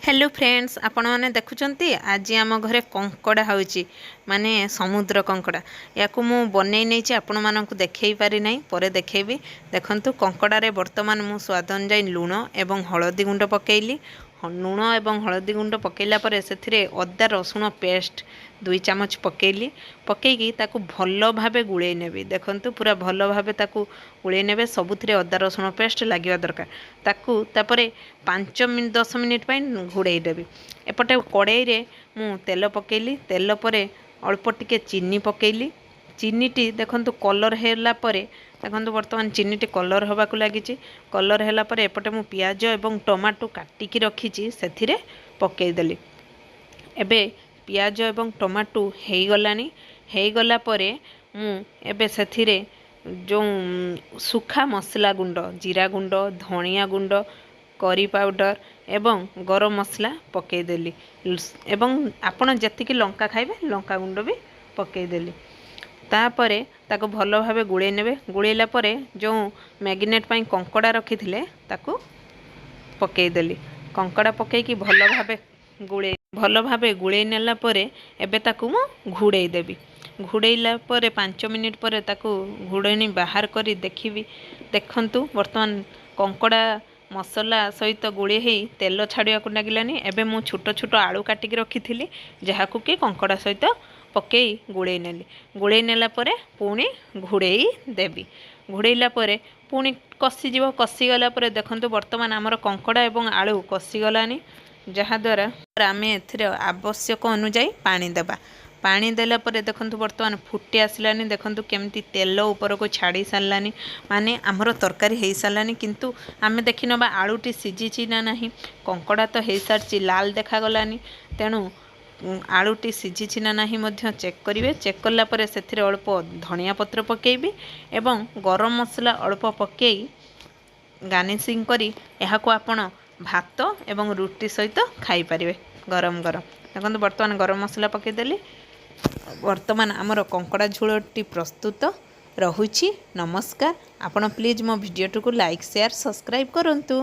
Hello friends आपण मैंने देखुंत आज आम घरे कंकड़ा होची माने समुद्र कंकड़ा या मु बनई नहीं आपण मानक देखई पारि नहीं पर देखेबी देखंतु कंकड़ारे वर्तमान मु स्वाद अनुजाई लुण एवं हलदी गुंड पकेइली लुण एवं हलदी गुंड पकेला पर से अदा रसुण पेस्ट 2 चामच पकेइली पकईकी ताकू भल भाबे गुड़े नेबी देखंतु पूरा भल भाबे ताकू गुड़े नेबे सबुथिरे अदा रसुण पेस्ट लागिवा दरकार ताकू तापरे 5 मिनिट 10 मिनिट घोड़े देवी एपटे कड़ाई रे मु तेल पकेइली तेल परे अल्प टिके चीनी पकेइली चीनीटी देखंतु कलर हैला परे देखंतु वर्तमान चीनीटी कलर हवा को लागिची कलर हैला परे एपटे मु प्याज एवं टमाटो काटिकी रखीची सेथिरे पकेइ देली एबे प्याज एवं टमाटो हेई गला परे मु एबे सेथिरे जो सुखा मसला गुंड जीरा गुंड धनिया गुंड करी पाउडर एवं गरम मसला पकेदेली एवं आपण जतिकी लंका खाइबे लंका गुंड भी पकेदेली तापरे ताको भल भाबे गुड़े नेबे गुड़ेला परे जो मैगिनेट पाई कंकड़ा रखिथिले ताको पकेदेली कंकड़ा पकेकी भल भाबे गुड़े नेला परे एबे ताको मु घुड़े देबी घुड़ेला परे 5 मिनिट परे ताको घुड़ेनी बाहर करी देखिबी देखंतु वर्तमान कंकड़ा मसला सहित गुड़े ही तेल छाड़िया को लगिलानी एबे मु छोट छोट आलू काटिकी रखी जहाकू कि कंकड़ा सहित पकई गुड़े नेली गुड़े नेला परे पुणी घुड़े देवी घुड़ेला परे पुणी कषिज कषिगला परे देखंतु वर्तमान आमर कंकड़ा एवं आलू कषिगलानी जहाद्वारा आम ए आवश्यक अनुजाई पानी देबा पानी देला परे देखंतु वर्तमान फुटी आसलानी देखंतु केमती तेल ऊपर को छाड़ी सारलानी माने आमर तरकारी हो सारलानी किंतु आमे देखि नबा आलूटी सिझिची ना नहीं कंकड़ा तो हो सारची लाल देखा गलानी तेणु आलूटी सिझिची ना नहीं मध्य चेक करिवे चेक कला परे सेथिरे अल्प धनिया पत्र पकेइबी एवं गरम मसला अल्प पकेई गार्निशिंग करी एहाको आपण भात एवं रुटी सहित खाई परिवे गरम गरम देखंतु वर्तमान गरम मसला पकेदेली वर्तमान आमर कंकड़ा झोलटी प्रस्तुत रहुछि नमस्कार आपण प्लीज मो वीडियो को लाइक शेयर सब्सक्राइब करंतु।